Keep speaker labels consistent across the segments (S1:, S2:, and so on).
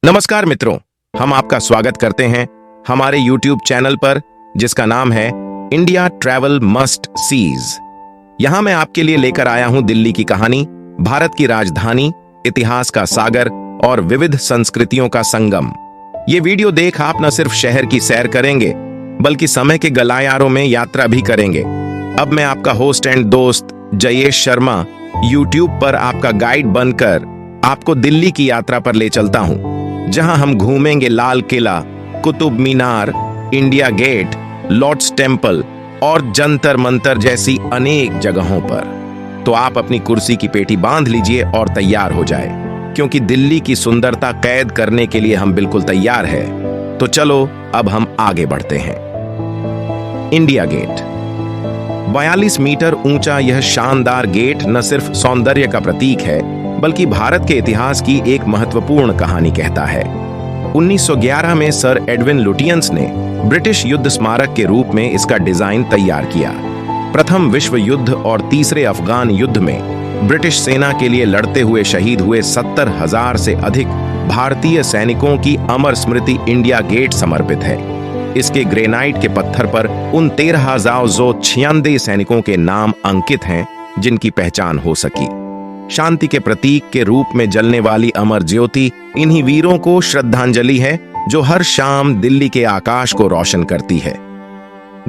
S1: नमस्कार मित्रों, हम आपका स्वागत करते हैं हमारे YouTube चैनल पर जिसका नाम है इंडिया ट्रैवल मस्ट सीज। यहां मैं आपके लिए लेकर आया हूं दिल्ली की कहानी, भारत की राजधानी, इतिहास का सागर और विविध संस्कृतियों का संगम। ये वीडियो देख आप न सिर्फ शहर की सैर करेंगे बल्कि समय के गलियारों में यात्रा भी करेंगे। अब मैं आपका होस्ट एंड दोस्त जयेश शर्मा YouTube पर आपका गाइड बनकर आपको दिल्ली की यात्रा पर ले चलता हूं, जहां हम घूमेंगे Lal Qila, Qutub Minar, India gate, Lord's temple और जंतर मंतर जैसी अनेक जगहों पर। तो आप अपनी कुर्सी की पेटी बांध लीजिए और तैयार हो जाए, क्योंकि दिल्ली की सुंदरता कैद करने के लिए हम बिल्कुल तैयार हैं। तो चलो अब हम आगे बढ़ते हैं। इंडिया गेट 42 मीटर ऊंचा यह शानदार गेट न सिर्फ सौंदर्य का प्रतीक है बल्कि भारत के इतिहास की एक महत्वपूर्ण कहानी कहता है। 1911 में सर एडविन लुटियंस ने ब्रिटिश युद्ध स्मारक के रूप में इसका डिजाइन तैयार किया। प्रथम विश्व युद्ध और तीसरे अफगान युद्ध में ब्रिटिश सेना के लिए लड़ते हुए शहीद हुए 70,000 से अधिक भारतीय सैनिकों की अमर स्मृति इंडिया गेट समर्पित है। इसके ग्रेनाइट के पत्थर पर उन 13,996 सैनिकों के नाम अंकित हैं जिनकी पहचान हो सकी। शांति के प्रतीक के रूप में जलने वाली अमर ज्योति इन्हीं वीरों को श्रद्धांजलि है जो हर शाम दिल्ली के आकाश को रोशन करती है।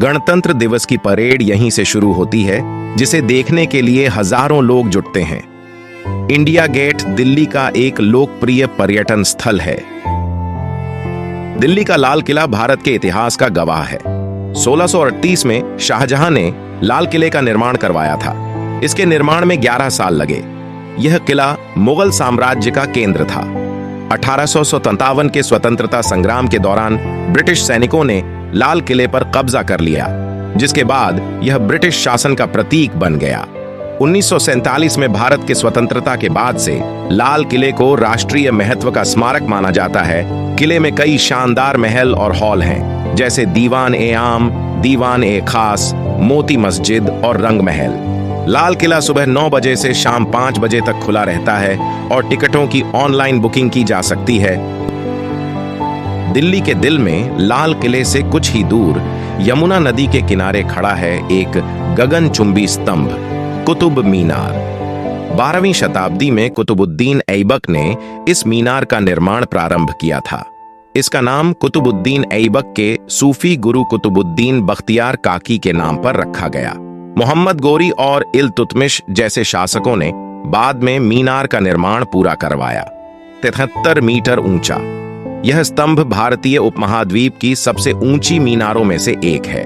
S1: गणतंत्र दिवस की परेड यहीं से शुरू होती है, जिसे देखने के लिए हजारों लोग जुटते हैं। इंडिया गेट दिल्ली का एक लोकप्रिय पर्यटन स्थल है। दिल्ली का लाल किला भारत के इतिहास का गवाह है। 1638 में शाहजहां ने लाल किले का निर्माण करवाया था। इसके निर्माण में 11 साल लगे। यह किला मुगल साम्राज्य का केंद्र था। 1857 के स्वतंत्रता संग्राम के दौरान ब्रिटिश सैनिकों ने लाल किले पर कब्जा कर लिया, जिसके बाद यह ब्रिटिश शासन का प्रतीक बन गया। 1947 में भारत के स्वतंत्रता के बाद से लाल किले को राष्ट्रीय महत्व का स्मारक माना जाता है। किले में कई शानदार महल और हॉल हैं, जैसे दीवान ए आम, दीवान ए खास, मोती मस्जिद और रंग महल। लाल किला सुबह 9 बजे से शाम 5 बजे तक खुला रहता है और टिकटों की ऑनलाइन बुकिंग की जा सकती है। दिल्ली के दिल में लाल किले से कुछ ही दूर यमुना नदी के किनारे खड़ा है एक गगनचुंबी स्तंभ, कुतुब मीनार। 12वीं शताब्दी में कुतुबुद्दीन ऐबक ने इस मीनार का निर्माण प्रारंभ किया था। इसका नाम कुतुबुद्दीन ऐबक के सूफी गुरु कुतुबुद्दीन बख्तियार काकी के नाम पर रखा गया। मोहम्मद गोरी और इल्तुतमिश जैसे शासकों ने बाद में मीनार का निर्माण पूरा करवाया। 73 मीटर ऊंचा यह स्तंभ भारतीय उपमहाद्वीप की सबसे ऊंची मीनारों में से एक है।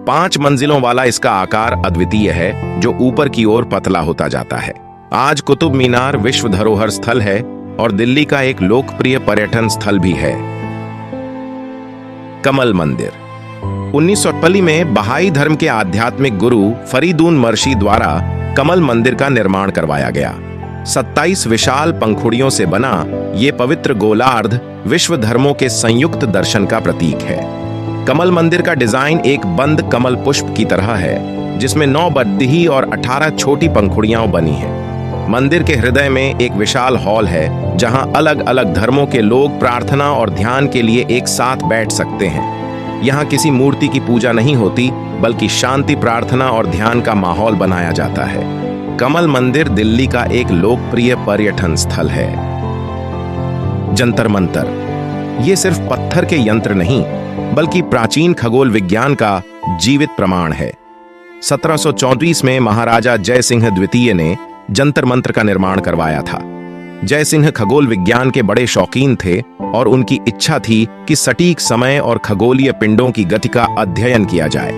S1: 5 मंजिलों वाला इसका आकार अद्वितीय है, जो ऊपर की ओर पतला होता जाता है। आज कुतुब मीनार विश्व धरोहर स्थल है और दिल्ली का एक लोकप्रिय पर्यटन स्थल भी है। कमल मंदिर 1948 में बहाई धर्म के आध्यात्मिक गुरु फरीदुन मर्शी द्वारा कमल मंदिर का निर्माण करवाया गया। 27 विशाल पंखुड़ियों से बना ये पवित्र गोलार्ध विश्व धर्मों के संयुक्त दर्शन का प्रतीक है। कमल मंदिर का डिजाइन एक बंद कमल पुष्प की तरह है, जिसमें 9 बद्दी और 18 छोटी पंखुड़ियां बनी हैं। मंदिर के हृदय में एक विशाल हॉल है, जहां अलग अलग धर्मों के लोग प्रार्थना और ध्यान के लिए एक साथ बैठ सकते हैं। यहाँ किसी मूर्ति की पूजा नहीं होती, बल्कि शांति, प्रार्थना और ध्यान का माहौल बनाया जाता है। कमल मंदिर दिल्ली का एक लोकप्रिय पर्यटन स्थल है। जंतर मंतर ये सिर्फ पत्थर के यंत्र नहीं, बल्कि प्राचीन खगोल विज्ञान का जीवित प्रमाण है। 1734 में महाराजा जय सिंह द्वितीय ने जंतर मंत्र का निर्माण करवाया था। जय सिंह खगोल विज्ञान के बड़े शौकीन थे और उनकी इच्छा थी कि सटीक समय और खगोलीय पिंडों की गति का अध्ययन किया जाए।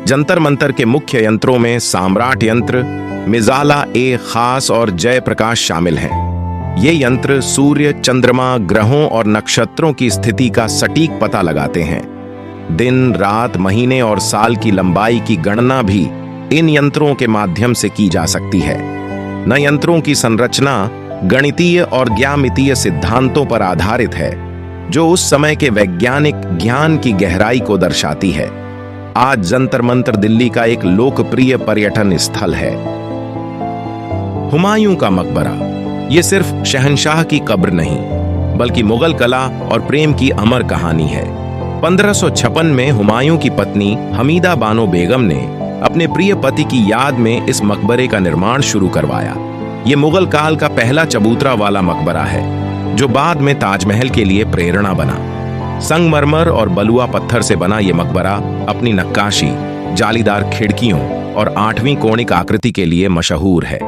S1: जंतर मंतर के मुख्य यंत्रों में सम्राट यंत्र, मिजाला ए खास और जय प्रकाश शामिल हैं। ये यंत्र सूर्य, चंद्रमा, ग्रहों और नक्षत्रों की स्थिति का सटीक पता लगाते हैं। दिन, रात, महीने और साल की लंबाई की गणना भी इन यंत्रों के माध्यम से की जा सकती है। न यंत्रों की संरचना गणितीय और ज्यामितीय सिद्धांतों पर आधारित है, जो उस समय के वैज्ञानिक ज्ञान की गहराई को दर्शाती है। आज जंतर मंतर दिल्ली का एक लोकप्रिय पर्यटन स्थल है। हुमायूं का मकबरा ये सिर्फ शहंशाह की कब्र नहीं, बल्कि मुगल कला और प्रेम की अमर कहानी है। 1556 में हुमायूं की पत्नी हमीदा बानो बेगम ने अपने प्रिय पति की याद में इस मकबरे का निर्माण शुरू करवाया। ये मुगल काल का पहला चबूतरा वाला मकबरा है, जो बाद में ताजमहल के लिए प्रेरणा बना। संगमरमर और बलुआ पत्थर से बना ये मकबरा अपनी नक्काशी, जालीदार खिड़कियों और 8वीं कोणिक आकृति के लिए मशहूर है।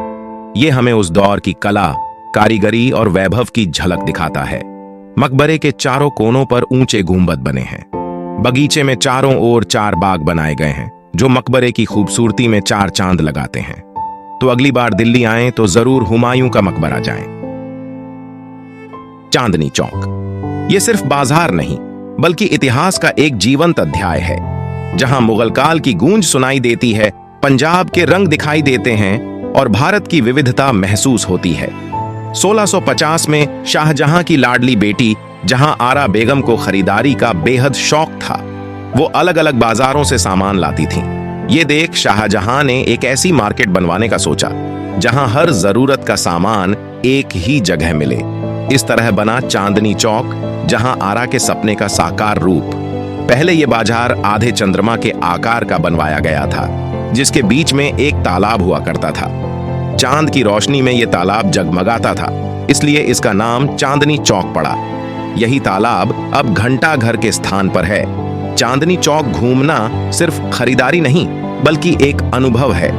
S1: ये हमें उस दौर की कला, कारीगरी और वैभव की झलक दिखाता है। मकबरे के चारों कोनों पर ऊंचे गुंबद बने हैं। बगीचे में चारों ओर 4 बाग बनाए गए हैं, जो मकबरे की खूबसूरती में 4 चांद लगाते हैं। तो अगली बार दिल्ली आएं तो जरूर हुमायूं का मकबरा जाएं। चांदनी चौक ये सिर्फ बाजार नहीं, बल्कि इतिहास का एक जीवंत अध्याय है, जहां मुगल काल की गूंज सुनाई देती है, पंजाब के रंग दिखाई देते हैं और भारत की विविधता महसूस होती है। 1650 में शाहजहां की लाडली बेटी जहां आरा बेगम को खरीदारी का बेहद शौक था, वो अलग अलग बाजारों से सामान लाती थीं। ये देख शाहजहां ने एक ऐसी मार्केट बनवाने का सोचा, जहां हर जरूरत का सामान एक ही जगह मिले। इस तरह बना चांदनी चौक, जहां आरा के सपने का साकार रूप। पहले ये बाजार आधे चंद्रमा के आकार का बनवाया गया था, जिसके बीच में एक तालाब हुआ करता था। चांद की रोशनी में यह तालाब जगमगाता था, इसलिए इसका नाम चांदनी चौक पड़ा। यही तालाब अब घंटा घर के स्थान पर है। चांदनी चौक घूमना सिर्फ खरीदारी नहीं, बल्कि एक अनुभव है।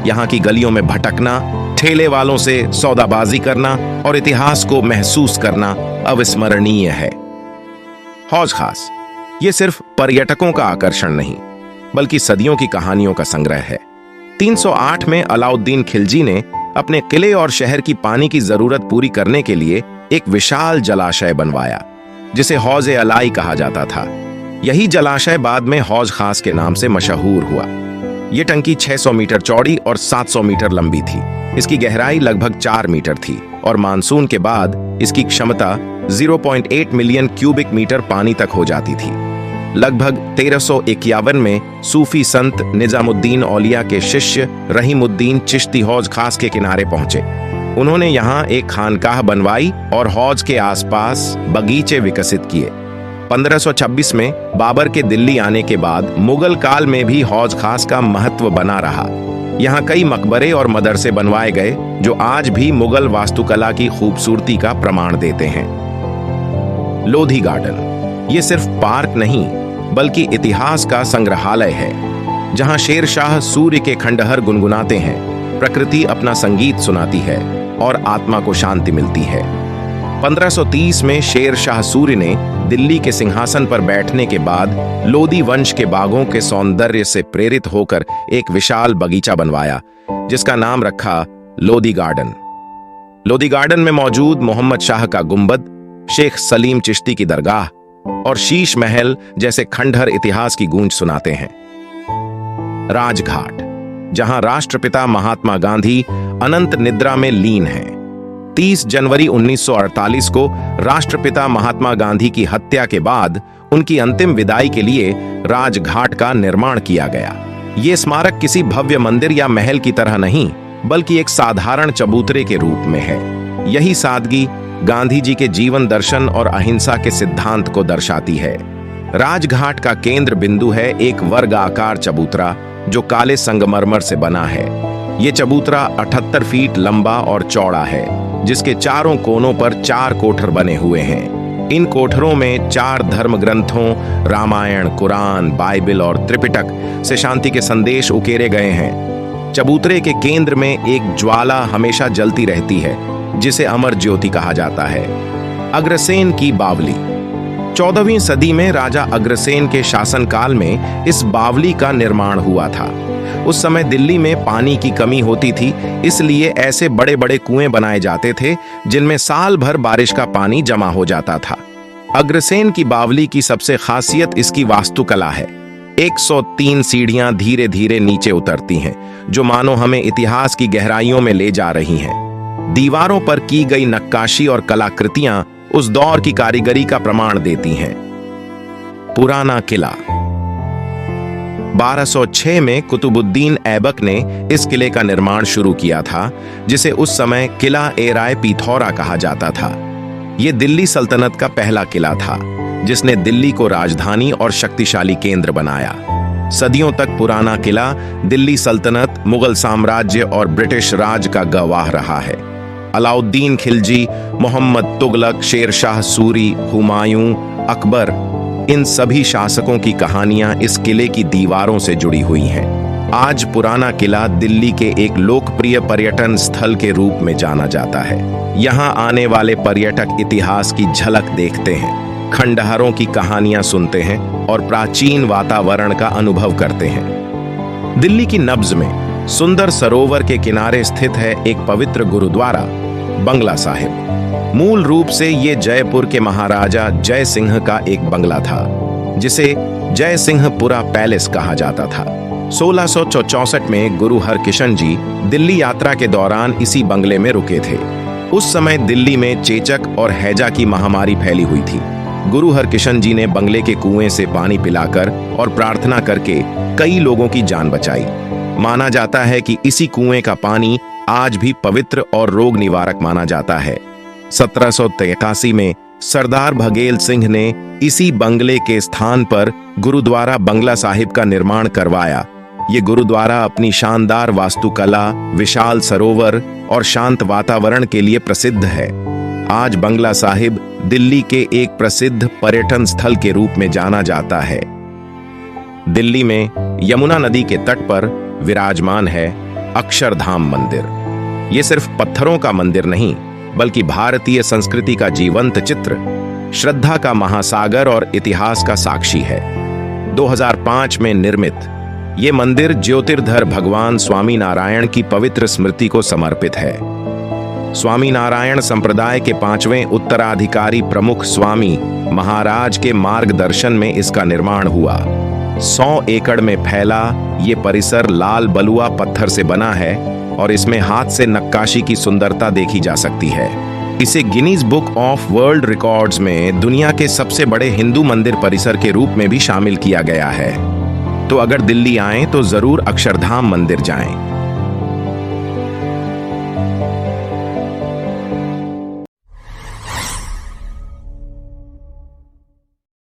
S1: यहाँ की गलियों में भटकना, ठेले वालों से सौदाबाजी करना और इतिहास को महसूस करना अविस्मरणीय है। हौज खास ये सिर्फ पर्यटकों का आकर्षण नहीं, बल्कि सदियों की कहानियों का संग्रह है। 308 में अलाउद्दीन खिलजी ने अपने किले और शहर की पानी की जरूरत पूरी करने के लिए एक विशाल जलाशय बनवाया, जिसे हौज-ए अलाई कहा जाता था। यही जलाशय बाद में हौज खास के नाम से मशहूर हुआ। ये टंकी 600 मीटर चौड़ी और 700 मीटर लंबी थी। इसकी गहराई लगभग 4 मीटर थी और मानसून के बाद इसकी क्षमता 0.8 मिलियन क्यूबिक मीटर पानी तक हो जाती थी। लगभग 1351 में सूफी संत निजामुद्दीन औलिया के शिष्य रहीमुद्दीन चिश्ती हौज खास के किनारे पहुंचे। उन्होंने यहाँ एक खानकाह बनवाई और हौज के आसपास बगीचे विकसित किए। 1526 में बाबर के दिल्ली आने के बाद मुगल काल में भी हौज खास का महत्व बना रहा। यहाँ कई मकबरे और मदरसे बनवाए गए, जो आज भी मुगल वास्तुकला की खूबसूरती का प्रमाण देते हैं। लोधी गार्डन ये सिर्फ पार्क नहीं, बल्कि इतिहास का संग्रहालय है, जहाँ शेर शाह सूर्य के खंडहर गुनगुनाते हैं, प्रकृति अपना संगीत सुनाती है और आत्मा को शांति मिलती है। 1530 में शेर शाह सूर्य ने दिल्ली के सिंहासन पर बैठने के बाद लोधी वंश के बागों के सौंदर्य से प्रेरित होकर एक विशाल बगीचा बनवाया, जिसका नाम रखा लोधी गार्डन। लोधी गार्डन में मौजूद मोहम्मद शाह का गुंबद, शेख सलीम चिश्ती की दरगाह और शीश महल जैसे खंडहर इतिहास की गूंज सुनाते हैं। राजघाट, जहां राष्ट्रपिता महात्मा गांधी अनंत निद्रा में लीन हैं। 30 जनवरी 1948 को राष्ट्रपिता महात्मा गांधी की हत्या के बाद उनकी अंतिम विदाई के लिए राजघाट का निर्माण किया गया। ये स्मारक किसी भव्य मंदिर या महल की तरह नहीं, बल्कि एक साधारण चबूतरे के रूप में है। यही सादगी गांधी जी के जीवन दर्शन और अहिंसा के सिद्धांत को दर्शाती है। राजघाट का केंद्र बिंदु है एक वर्गाकार चबूतरा, जो काले संगमरमर से बना है। ये चबूतरा 78 फीट लंबा और चौड़ा है, जिसके चारों कोनों पर 4 कोठर बने हुए हैं। इन कोठरों में 4 धर्म ग्रंथों रामायण, कुरान, बाइबल और त्रिपिटक से शांति के संदेश उकेरे गए हैं। चबूतरे के केंद्र में एक ज्वाला हमेशा जलती रहती है, जिसे अमर ज्योति कहा जाता है। अग्रसेन की बावली 14वीं सदी में राजा अग्रसेन के शासनकाल में इस बावली का निर्माण हुआ था। उस समय दिल्ली में पानी की कमी होती थी, इसलिए ऐसे बड़े बड़े कुएं बनाए जाते थे, जिनमें साल भर बारिश का पानी जमा हो जाता था। अग्रसेन की बावली की सबसे खासियत इसकी वास्तुकला है। 103 सीढ़ियां धीरे धीरे नीचे उतरती हैं, जो मानो हमें इतिहास की गहराइयों में ले जा रही हैं। दीवारों पर की गई नक्काशी और कलाकृतियां उस दौर की कारीगरी का प्रमाण देती हैं। पुराना किला 1206 में कुतुबुद्दीन ऐबक ने इस किले का निर्माण शुरू किया था, जिसे उस समय किला ए राय पिथौरा कहा जाता था। ये दिल्ली सल्तनत का पहला किला था, जिसने दिल्ली को राजधानी और शक्तिशाली केंद्र बनाया। सदियों तक पुराना किला दिल्ली सल्तनत, मुगल साम्राज्य और ब्रिटिश राज का गवाह रहा है। अलाउद्दीन खिलजी, मोहम्मद तुगलक, शेर शाह सूरी, हुमायूं, अकबर, इन सभी शासकों की कहानियां इस किले की दीवारों से जुड़ी हुई हैं। आज पुराना किला दिल्ली के एक लोकप्रिय पर्यटन स्थल के रूप में जाना जाता है। यहाँ आने वाले पर्यटक इतिहास की झलक देखते हैं, खंडहरों की कहानियां सुनते हैं और प्राचीन वातावरण का अनुभव करते हैं। दिल्ली की नब्ज में सुंदर सरोवर के किनारे स्थित है एक पवित्र गुरुद्वारा, बंगला साहिब। मूल रूप से ये जयपुर के महाराजा जय सिंह का एक बंगला था, जिसे जय सिंहपुरा पैलेस कहा जाता था। 1664 में गुरु हरकिशन जी दिल्ली यात्रा के दौरान इसी बंगले में रुके थे। उस समय दिल्ली में चेचक और हैजा की महामारी फैली हुई थी। गुरु हरकिशन जी ने बंगले के कुएं से पानी पिलाकर और प्रार्थना करके कई लोगों की जान बचाई। माना जाता है कि इसी कुएं का पानी आज भी पवित्र और रोग निवारक माना जाता है। 1783 में सरदार भगेल सिंह ने इसी बंगले के स्थान पर गुरुद्वारा बंगला साहिब का निर्माण करवाया। ये गुरुद्वारा अपनी शानदार वास्तुकला, विशाल सरोवर और शांत वातावरण के लिए प्रसिद्ध है। आज बंगला साहिब दिल्ली के एक प्रसिद्ध पर्यटन स्थल के रूप में जाना जाता है। दिल्ली में यमुना नदी के तट पर विराजमान है अक्षरधाम मंदिर। ये सिर्फ पत्थरों का मंदिर नहीं, बल्कि भारतीय संस्कृति का जीवंत चित्र, श्रद्धा का महासागर और इतिहास का साक्षी है। 2005 में निर्मित ये मंदिर ज्योतिर्धर भगवान स्वामी नारायण की पवित्र स्मृति को समर्पित है। स्वामी नारायण संप्रदाय के 5वें उत्तराधिकारी प्रमुख स्वामी महाराज के मार्गदर्शन में इसका निर्माण हुआ। 100 एकड़ में फैला ये परिसर लाल बलुआ पत्थर से बना है और इसमें हाथ से नक्काशी की सुंदरता देखी जा सकती है। इसे Guinness book of world records में दुनिया के सबसे बड़े हिंदू मंदिर परिसर के रूप में भी शामिल किया गया है। तो अगर दिल्ली आएं तो जरूर अक्षरधाम मंदिर जाएं।